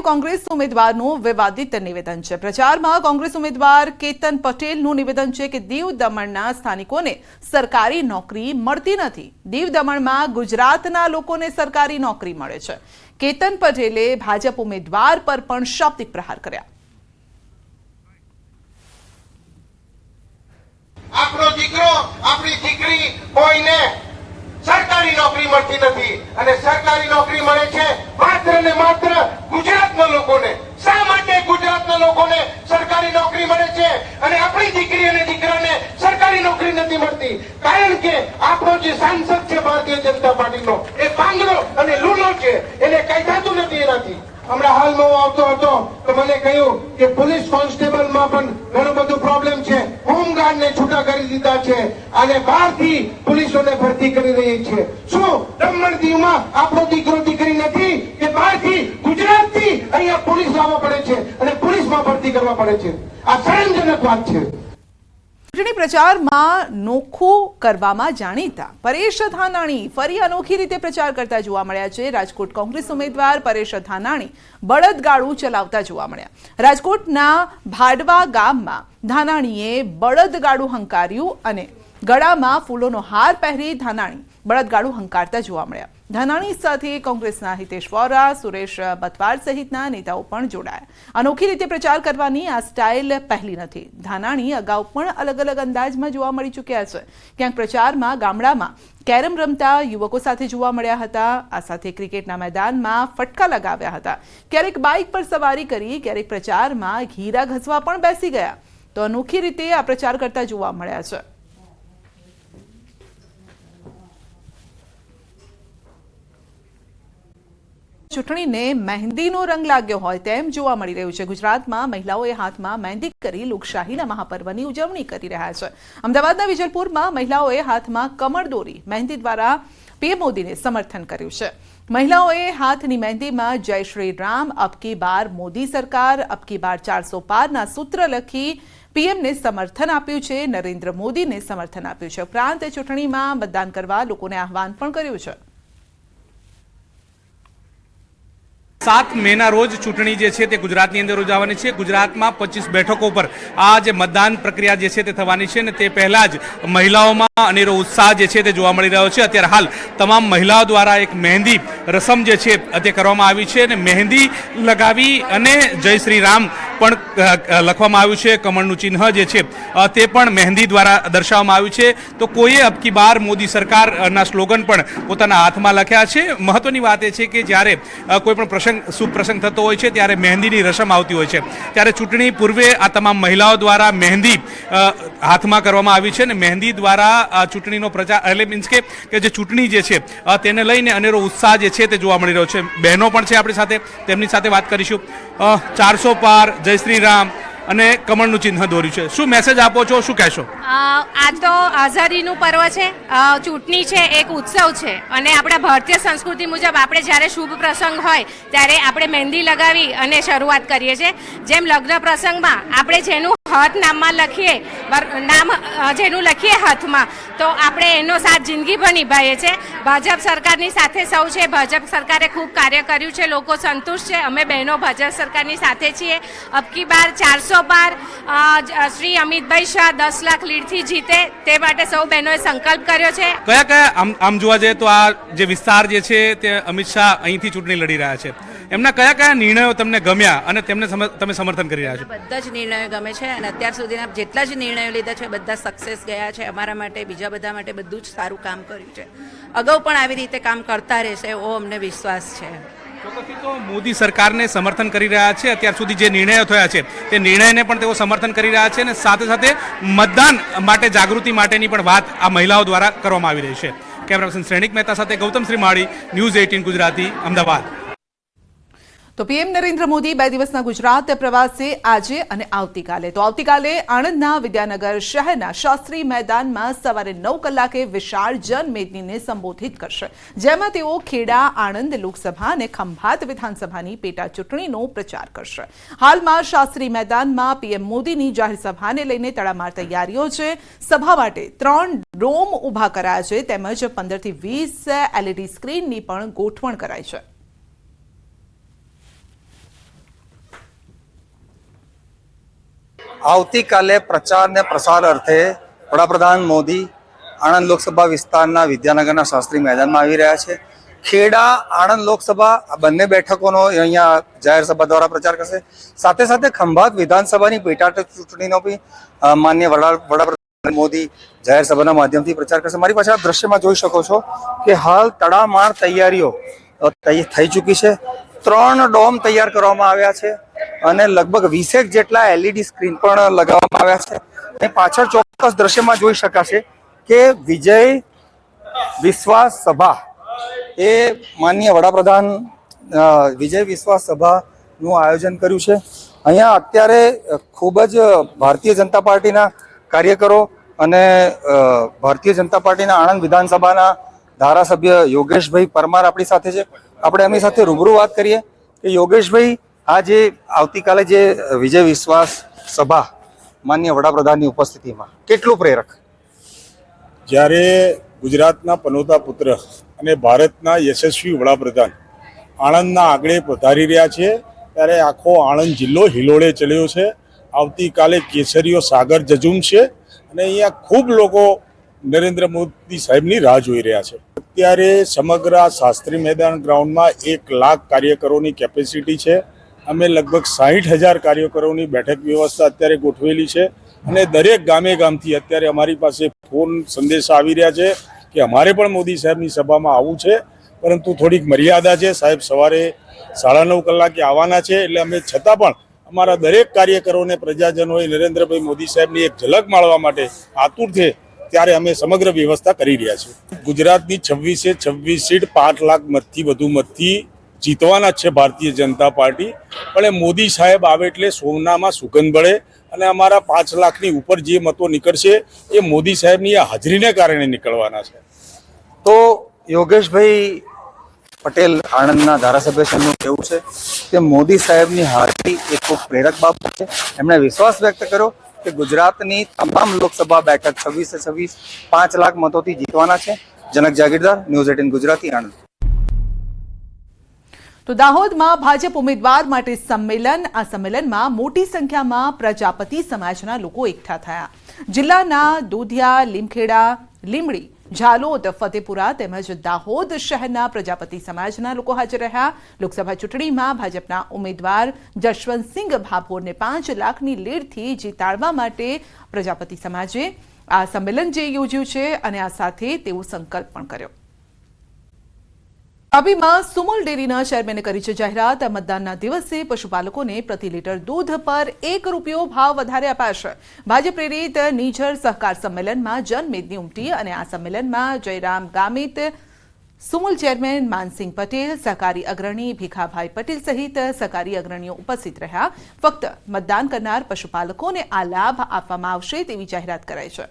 કોંગ્રેસ ઉમેદવારનું વિવાદિત નિવેદન છે। પ્રચારમાં કોંગ્રેસ ઉમેદવાર કેતન પટેલનું નિવેદન છે કે દીવ દમણના સ્થાનિકોને સરકારી નોકરી મળતી નથી। દીવ દમણમાં ગુજરાતના લોકોને સરકારી નોકરી મળે છે। કેતન પટેલે ભાજપ ઉમેદવાર પર પણ શાબ્દિક પ્રહાર કર્યા। આપણો દીકરો આપણી દીકરી કોઈને સરકારી નોકરી મળતી નથી અને સરકારી નોકરી મળે છે માત્ર ને માત્ર ગુજરાતના લોકોને। શા માટે ગુજરાતના લોકોને સરકારી નોકરી મળે છે અને આપણી દીકરી અને દીકરાને સરકારી નોકરી નથી મળતી? કારણ કે આપણો જે સાંસદ છે ભારતીય જનતા પાર્ટીનો એ પાંગડો અને લૂલો છે, એને કઈ થતું નથી એનાથી। હમણાં હાલમાં હું આવતો હતો તો મને કહ્યું કે પોલીસ કોન્સ્ટેબલમાં પણ ઘણો બધો પ્રોબ્લેમ છે, હોમગાર્ડને છૂટા કરી દીધા છે અને બહારથી પોલીસોને ભરતી કરી રહી છે। શું દમણ દીવમાં આપણો દીકરો દીકરી નથી કે બહારથી ગુજરાતથી અહીંયા પોલીસ લાવવા પડે છે અને પોલીસમાં ભરતી કરવા પડે છે? આ શરમજનક વાત છે। ચૂંટણી પ્રચારમાં નોખું કરવામાં જાણીતા પરેશ ધાનાણી ફરી અનોખી રીતે પ્રચાર કરતા જોવા મળ્યા છે। રાજકોટ કોંગ્રેસ ઉમેદવાર પરેશ ધાનાણી બળદગાડું ચલાવતા જોવા મળ્યા। રાજકોટના ભાડવા ગામમાં ધાનાણીએ બળદગાડું હંકાર્યું અને ગળામાં ફૂલોનો હાર પહેરી ધાનાણી બળદગાડું હંકારતા જોવા મળ્યા। ધાનાણી સાથે કોંગ્રેસના હિતેશ વોરા, સુરેશ બતવાર સહિતના નેતાઓ પણ જોડાયા। અનોખી રીતે પ્રચાર કરવાની આ સ્ટાઇલ પહેલી નથી। ધાનાણી અગાઉ પણ અલગ અલગ અંદાજમાં જોવા મળી ચૂક્યા છે। ક્યાંક પ્રચારમાં ગામડામાં કેરમ રમતા યુવકો સાથે જોવા મળ્યા હતા। આ સાથે ક્રિકેટના મેદાનમાં ફટકા લગાવ્યા હતા। ક્યારેક બાઇક પર સવારી કરી, ક્યારેક પ્રચારમાં ઘીરા ઘસવા પણ બેસી ગયા। તો અનોખી રીતે આ પ્રચાર કરતા જોવા મળ્યા છે। ચૂંટણીને મહેંદીનો રંગ લાગ્યો હોય તેમ જોવા મળી રહ્યું છે। ગુજરાતમાં મહિલાઓએ હાથમાં મહેંદી કરી લોકશાહીના મહાપર્વની ઉજવણી કરી રહ્યા છે। અમદાવાદના વિજલપુરમાં મહિલાઓએ હાથમાં કમળ દોરી મહેંદી દ્વારા પીએમ મોદીને સમર્થન કર્યું છે। મહિલાઓએ હાથની મહેંદીમાં જય શ્રી રામ, અબકી બાર મોદી સરકાર, અબકી બાર 400 પારના સૂત્ર લખી પીએમને સમર્થન આપ્યું છે। નરેન્દ્ર મોદીને સમર્થન આપ્યું છે। ઉપરાંત ચૂંટણીમાં મતદાન કરવા લોકોને આહવાન પણ કર્યું છે। 7 મેના રોજ ચૂંટણી જે છે તે ગુજરાતની અંદર યોજાવાની છે। ગુજરાતમાં 25 બેઠકો પર આ જે મતદાન પ્રક્રિયા જે છે તે થવાની છે અને તે પહેલા જ મહિલાઓમાં અનેરો ઉત્સાહ જે છે તે જોવા મળી રહ્યો છે। અત્યારે હાલ તમામ મહિલાઓ દ્વારા એક મહેંદી રસમ જે છે તે કરવામાં આવી છે અને મહેંદી લગાવી અને જય શ્રી રામ પણ લખવામાં આવ્યું છે। કમળનું ચિહ્ન જે છે તે પણ મહેંદી દ્વારા દર્શાવવામાં આવ્યું છે। તો કોઈએ અબકી બાર મોદી સરકારના સ્લોગન પણ પોતાના હાથમાં લખ્યા છે। મહત્વની વાત એ છે કે જ્યારે કોઈ પણ પ્રસંગ શુભ પ્રસંગ થતો હોય છે ત્યારે મહેંદીની રસમ આવતી હોય છે। ત્યારે ચૂંટણી પૂર્વે આ તમામ મહિલાઓ દ્વારા મહેંદી હાથમાં કરવામાં આવી છે અને મહેંદી દ્વારા ચૂંટણીનો પ્રચાર એટલે મીન્સ કે જે ચૂંટણી જે છે તેને લઈને અનેરો ઉત્સાહ જે છે તે જોવા મળી રહ્યો છે। બહેનો પણ છે આપણી સાથે, તેમની સાથે વાત કરીશું। 400 પાર, જય શ્રી રામ અને કમળનું ચિહ્ન દોર્યું છે, શું મેસેજ આપો છો, શું કહેશો? આ તો આઝાદીનું પર્વ છે, ચૂંટણી છે, એક ઉત્સવ છે અને આપણા ભારતીય સંસ્કૃતિ મુજબ આપણે જ્યારે શુભ પ્રસંગ હોય ત્યારે આપણે મહેંદી લગાવી અને શરૂઆત કરીએ છીએ। જેમ લગ્ન પ્રસંગમાં આપણે જેનું હાથ નામમાં લખીએ, નામ જેનું લખીએ હાથમાં, તો આપણે એનો સાથ જિંદગીભર નિભાવીએ છીએ। ભાજપ સરકારની સાથે સૌ છે, ભાજપ સરકારે ખૂબ કાર્ય કર્યું છે, લોકો સંતુષ્ટ છે। અમે બહેનો ભાજપ સરકારની સાથે છીએ। અબકી બાર 400 બાર શ્રી અમિતભાઈ શાહ 10 લાખ લીડથી જીતે તે માટે સૌ બહેનોએ સંકલ્પ કર્યો છે। કયા કયા આમ જોવા જઈએ તો આ જે વિસ્તાર જે છે તે અમિત શાહ અહીંથી ચૂંટણી લડી રહ્યા છે, એમના કયા કયા નિર્ણયો તમને ગમ્યા અને તેમને તમે સમર્થન કરી રહ્યા છો? બધા જ નિર્ણયો ગમે છે અને અત્યાર સુધીના જેટલા જ નિર્ણયો લીધા છે બધા સક્સેસ ગયા છે। અમારા માટે, બીજા બધા માટે બધું જ સારું કામ કર્યું છે। અગાઉ પણ આવી રીતે કામ કરતા રહેશે એવો અમને વિશ્વાસ છે। ચોક્કસથી તો મોદી સરકારને સમર્થન કરી રહ્યા છે। અત્યાર સુધી જે નિર્ણયો થયા છે તે નિર્ણયને પણ તેઓ સમર્થન કરી રહ્યા છે અને સાથે સાથે મતદાન માટે જાગૃતિ માટેની પણ વાત આ મહિલાઓ દ્વારા કરવામાં આવી રહી છે। કેમેરા પર્સન શ્રેણિક મહેતા સાથે ગૌતમ શ્રીમાળી, ન્યૂઝ 18 ગુજરાતી, અમદાવાદ। તો પીએમ નરેન્દ્ર મોદી 2 દિવસના ગુજરાત પ્રવાસે આજે અને આવતીકાલે આણંદના વિદ્યાનગર શહેરના શાસ્ત્રી મેદાનમાં સવારે 9 કલાકે વિશાળ જનમેદનીને સંબોધિત કરશે, જેમાં તેઓ ખેડા, આણંદ લોકસભા અને ખંભાત વિધાનસભાની પેટા ચૂંટણીનો પ્રચાર કરશે। હાલમાં શાસ્ત્રી મેદાનમાં પીએમ મોદીની જાહેર સભાને લઈને તડામાર તૈયારીઓ છે। સભા માટે 3 ડોમ ઊભા કરાયા છે તેમજ 15 થી 20 LED સ્ક્રીનની પણ ગોઠવણ કરાઈ છે। આવતીકાલે પ્રચાર ને પ્રસાર અર્થે વડાપ્રધાન મોદી આણંદ લોકસભા વિસ્તારના વિદ્યાનગરના શાસ્ત્રી મેદાનમાં આવી રહ્યા છે. ખેડા આણંદ લોકસભા આ બંને બેઠકોનો અહીંયા જાહેર સભા દ્વારા પ્રચાર કરશે. સાથે સાથે ખંભાત વિધાનસભાની પેટા ચૂંટણીનો બી માન્ય વડાપ્રધાન મોદી જાહેર સભાના માધ્યમથી પ્રચાર કરશે. મારી પાસે આ દ્રશ્યમાં જોઈ શકો છો કે હાલ તડામાર તૈયારીઓ થઈ ચૂકી છે. 3 ડોમ તૈયાર કરવામાં આવ્યા છે અને લગભગ 20 જેટલા LED સ્ક્રીન પણ લગાવવામાં આવ્યા છે. અને પાછળ ચોક્કસ દ્રશ્યમાં જોઈ શકાશે કે વિજય વિશ્વાસ સભા એ માનનીય વડાપ્રધાન વિજય વિશ્વાસ સભાનું આયોજન કર્યું છે. અહીંયા અત્યારે ખૂબ જ ભારતીય જનતા પાર્ટીના કાર્યકરો અને ભારતીય જનતા પાર્ટીના આણંદ વિધાનસભાના ધારાસભ્ય યોગેશભાઈ પરમાર આપણી સાથે છે. આપણે એમની સાથે રૂબરૂ વાત કરીએ કે યોગેશભાઈ, આ જે આવતીકાલે જે વિજય વિશ્વાસ સભા માનનીય વડાપ્રધાનની ઉપસ્થિતિમાં કેટલું પ્રેરક? જ્યારે ગુજરાતના પનોતા પુત્ર અને ભારતના યશસ્વી વડાપ્રધાન આણંદના આગળ પધારી રહ્યા છે ત્યારે આખો આણંદ જિલ્લો હિલોળે ચડ્યો છે. આવતીકાલે કેસરીઓ સાગર ઝઝૂમશે અને અહીંયા ખૂબ લોકો નરેન્દ્ર મોદી સાહેબની રાહ જોઈ રહ્યા છે. અત્યારે સમગ્ર શાસ્ત્રી મેદાન ગ્રાઉન્ડમાં 1 લાખ કાર્યકરોની કેપેસિટી છે. અમે લગભગ 60,000 કાર્યકરોની બેઠક વ્યવસ્થા અત્યારે ગોઠવેલી છે અને દરેક ગામે ગામથી અત્યારે અમારી પાસે ફોન સંદેશા આવી રહ્યા છે કે અમારે પણ મોદી સાહેબની સભામાં આવવું છે, પરંતુ થોડીક મર્યાદા છે. સાહેબ સવારે 9:30 કલાકે આવવાના છે, એટલે અમે છતાં પણ અમારા દરેક કાર્યકરોને પ્રજાજનોએ નરેન્દ્રભાઈ મોદી સાહેબની એક ઝલક માણવા માટે આતુર છે ત્યારે અમે સમગ્ર વ્યવસ્થા કરી રહ્યા છીએ. ગુજરાતની 26 સીટ 5 લાખ મતથી વધુ મતથી જીતવાના છે ભારતીય જનતા પાર્ટી. પણ મોદી સાહેબ આવે એટલે સોનામાં સુગંધ મળે અને અમારા 5 લાખની ઉપર જે મતો નીકળશે એ મોદી સાહેબની આ હાજરીને કારણે નીકળવાના છે. તો યોગેશભાઈ પટેલ આણંદના ધારાસભ્ય છે, એમનું કહેવું છે કે મોદી સાહેબની હાજરી એ ખૂબ પ્રેરક બાબત છે. એમણે વિશ્વાસ વ્યક્ત કર્યો કે ગુજરાતની તમામ લોકસભા બેઠક 26 5 લાખ મતોથી જીતવાના છે. જનક જાગીરદાર, ન્યૂઝ 18 ગુજરાતી, આણંદ. તો દાહોદમાં ભાજપ ઉમેદવાર માટે સંમેલન. આ સંમેલનમાં મોટી સંખ્યામાં પ્રજાપતિ સમાજના લોકો એકઠા થયા. જિલ્લાના દુધિયા, લીમખેડા, લીમડી, ઝાલોદ, ફતેપુરા તેમજ દાહોદ શહેરના પ્રજાપતિ સમાજના લોકો હાજર રહ્યા. લોકસભા ચૂંટણીમાં ભાજપના ઉમેદવાર જશવંતસિંહ ભાભોરને 5 લાખની લીડથી જીતાડવા માટે પ્રજાપતિ સમાજે આ સંમેલન જે યોજ્યું છે અને આ સાથે તેવો સંકલ્પ પણ કર્યો. તાપીમાં સુમુલ ડેરીના ચેરમેને કરી છે જાહેરાત. મતદાનના દિવસે પશુપાલકોને પ્રતિ લીટર દૂધ પર ₹1 ભાવ વધારે અપાશે. ભાજપ પ્રેરિત નીજર સહકાર સંમેલનમાં જનમેદની ઉમટી અને આ સંમેલનમાં જયરામ ગામિત, સુમુલ ચેરમેન માનસિંહ પટેલ, સહકારી અગ્રણી ભીખાભાઈ પટેલ સહિત સહકારી અગ્રણીઓ ઉપસ્થિત રહ્યા. ફક્ત મતદાન કરનાર પશુપાલકોને આ લાભ આપવામાં આવશે તેવી જાહેરાત કરાઈ છે.